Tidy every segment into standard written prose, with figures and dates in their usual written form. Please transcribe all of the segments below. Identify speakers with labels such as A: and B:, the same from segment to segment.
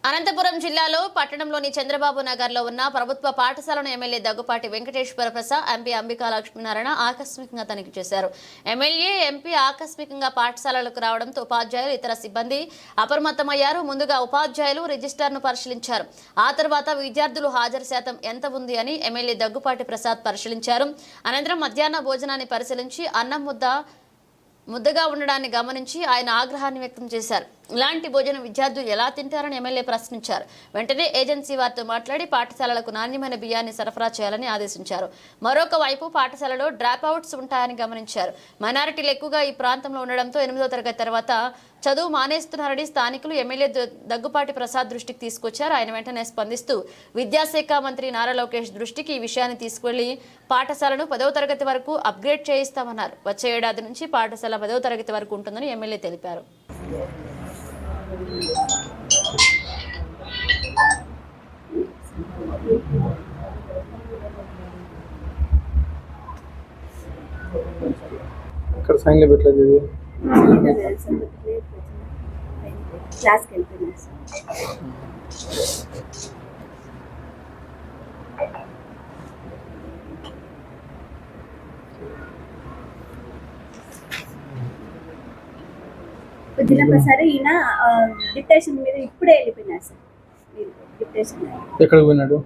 A: అనంతపురం జిల్లాలో పట్టణంలోని చంద్రబాబు నగర్లో ఉన్న ప్రభుత్వ పాఠశాలను ఎమ్మెల్యే దగ్గుపాటి వెంకటేశ్వర ప్రసాద్, ఎంపీ అంబికా లక్ష్మీనారాయణ ఆకస్మికంగా తనిఖీ చేశారు. ఎమ్మెల్యే, ఎంపీ ఆకస్మికంగా పాఠశాలలకు రావడంతో ఉపాధ్యాయులు, ఇతర సిబ్బంది అప్రమత్తమయ్యారు. ముందుగా ఉపాధ్యాయులు రిజిస్టర్ను పరిశీలించారు. ఆ తర్వాత విద్యార్థులు హాజరు శాతం ఎంత ఉంది అని ఎమ్మెల్యే దగ్గుపాటి ప్రసాద్ పరిశీలించారు. అనంతరం మధ్యాహ్న భోజనాన్ని పరిశీలించి అన్నం ముద్దగా ఉండడాన్ని గమనించి ఆయన ఆగ్రహాన్ని వ్యక్తం చేశారు. ఇలాంటి భోజనం విద్యార్థులు ఎలా తింటారని ఎమ్మెల్యే ప్రశ్నించారు. వెంటనే ఏజెన్సీ వారితో మాట్లాడి పాఠశాలలకు నాణ్యమైన బియ్యాన్ని సరఫరా చేయాలని ఆదేశించారు. మరొక వైపు పాఠశాలలో డ్రాప్ అవుట్స్ ఉంటాయని గమనించారు. మైనారిటీలు ఎక్కువగా ఈ ప్రాంతంలో ఉండడంతో 8వ తరగతి తర్వాత చదువు మానేస్తున్నారని స్థానికులు ఎమ్మెల్యే దగ్గుపాటి ప్రసాద్ దృష్టికి తీసుకొచ్చారు. ఆయన వెంటనే స్పందిస్తూ విద్యాశాఖ మంత్రి నారా లోకేష్ దృష్టికి ఈ విషయాన్ని తీసుకువెళ్లి పాఠశాలను 10వ తరగతి వరకు అప్గ్రేడ్ చేయిస్తామన్నారు. వచ్చే ఏడాది నుంచి పాఠశాల 10వ తరగతి వరకు ఉంటుందని ఎమ్మెల్యే తెలిపారు.
B: ఇక్కడ సైన్లో పెట్టలేదు ఇది
C: క్లాస్కి వెళ్తున్నాను సార్. వచ్చినప్పుడు సరే ఈయన డిప్టేషన్ మీద ఇప్పుడే వెళ్ళిపోయినారు సార్. డిప్టేషన్
B: ఎక్కడ పోయినాడు?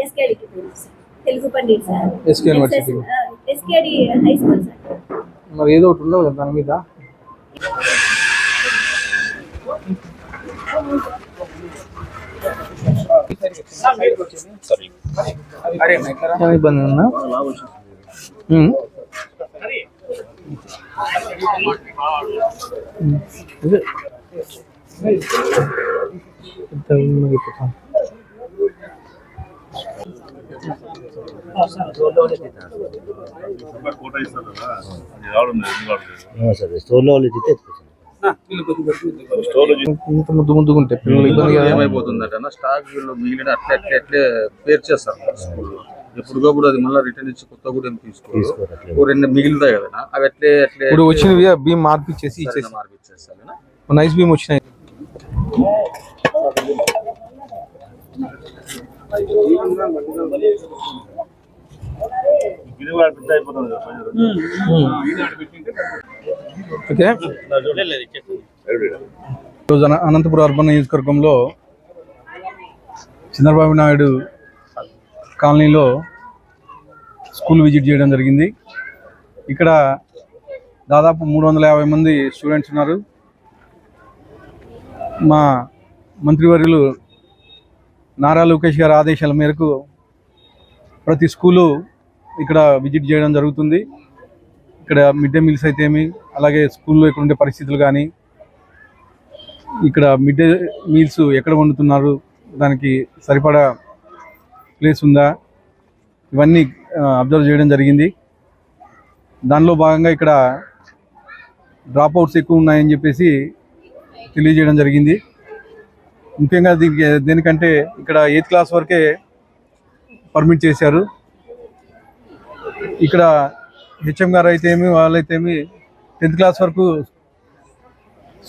C: ఎస్కేడికి పోయినారు sir. Telugu pandit sir,
B: SK university,
C: SKD high school sir.
B: మరి ఏదో ఒకటి ఉండవు దాని మీద. ఇబ్బంది ఉన్నా ముద్దు ముద్దుకుంటే పిల్లలు ఇబ్బంది
D: ఏమైపోతుందట స్టాక్ వీళ్ళు మిగిలిన అట్లా అట్లా అట్లే పేరు చేస్తారు. ఎప్పుడుకప్పుడు అది మళ్ళీ రిటర్న్ ఇచ్చి కొత్త కూడా ఏం తీసుకోరు. రెండు మిగిలితాయి కదా అవి అట్లే అట్లే
B: ఇప్పుడు వచ్చినవి భీమ్ మార్పిచ్చేసి మార్పిచ్చేస్తారు. నైస్ భీమ్ వచ్చినాయి. ఓకే, ఈరోజు అనంతపురం అర్బన్ నియోజకవర్గంలో చంద్రబాబు నాయుడు కాలనీలో స్కూల్ విజిట్ చేయడం జరిగింది. ఇక్కడ దాదాపు 350 మంది స్టూడెంట్స్ ఉన్నారు. మా మంత్రివర్యులు నారా లోకేష్ గారి ఆదేశాల మేరకు ప్రతి స్కూలు ఇక్కడ విజిట్ చేయడం జరుగుతుంది. ఇక్కడ మిడ్ డే మీల్స్ అయితే ఏమి, అలాగే స్కూల్లో ఇక్కడ ఉండే పరిస్థితులు కానీ, ఇక్కడ మిడ్ డే మీల్స్ ఎక్కడ వండుతున్నారు, దానికి సరిపడా ప్లేస్ ఉందా, ఇవన్నీ అబ్జర్వ్ చేయడం జరిగింది. దానిలో భాగంగా ఇక్కడ డ్రాప్ అవుట్స్ ఎక్కువ ఉన్నాయని చెప్పేసి తెలియజేయడం జరిగింది. ముఖ్యంగా దేనికంటే ఇక్కడ 8th క్లాస్ వరకే పర్మిట్ చేశారు. ఇక్కడ హెచ్ఎం గారు అయితే ఏమి, వాళ్ళైతే ఏమి 10th క్లాస్ వరకు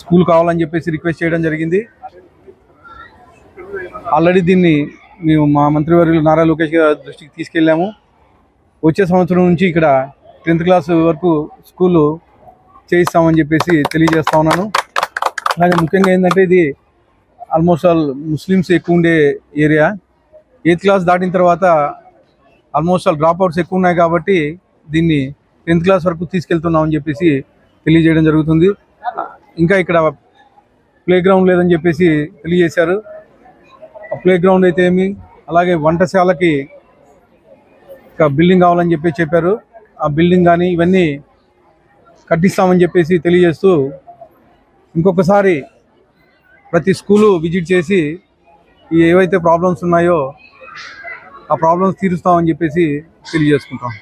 B: స్కూల్ కావాలని చెప్పేసి రిక్వెస్ట్ చేయడం జరిగింది. ఆల్రెడీ దీన్ని మేము మా మంత్రివర్యులు నారా లోకేష్ గారి దృష్టికి తీసుకెళ్ళాము. వచ్చే సంవత్సరం నుంచి ఇక్కడ 10th క్లాస్ వరకు స్కూలు చేయిస్తామని చెప్పేసి తెలియజేస్తా ఉన్నాను. అలాగే ముఖ్యంగా ఏంటంటే ఇది ఆల్మోస్ట్ ఆల్ ముస్లిమ్స్ ఎక్కువ ఉండే ఏరియా. 8th క్లాస్ దాటిన తర్వాత ఆల్మోస్ట్ ఆల్ డ్రాప్ అవుట్స్ ఎక్కువ ఉన్నాయి కాబట్టి దీన్ని 10th క్లాస్ వరకు తీసుకెళ్తున్నామని చెప్పేసి తెలియజేయడం జరుగుతుంది. ఇంకా ఇక్కడ ప్లే గ్రౌండ్ లేదని చెప్పేసి తెలియజేశారు. ప్లే గ్రౌండ్ అయితే ఏమి, అలాగే వంటశాలకి ఒక బిల్డింగ్ కావాలని చెప్పేసి చెప్పారు. ఆ బిల్డింగ్ కానీ ఇవన్నీ కట్టిస్తామని చెప్పేసి తెలియజేస్తూ ఇంకొకసారి ప్రతి స్కూలు విజిట్ చేసి ఏవైతే ప్రాబ్లమ్స్ ఉన్నాయో ఆ ప్రాబ్లమ్స్ తీరుస్తామని చెప్పేసి తెలియజేసుకుంటాం.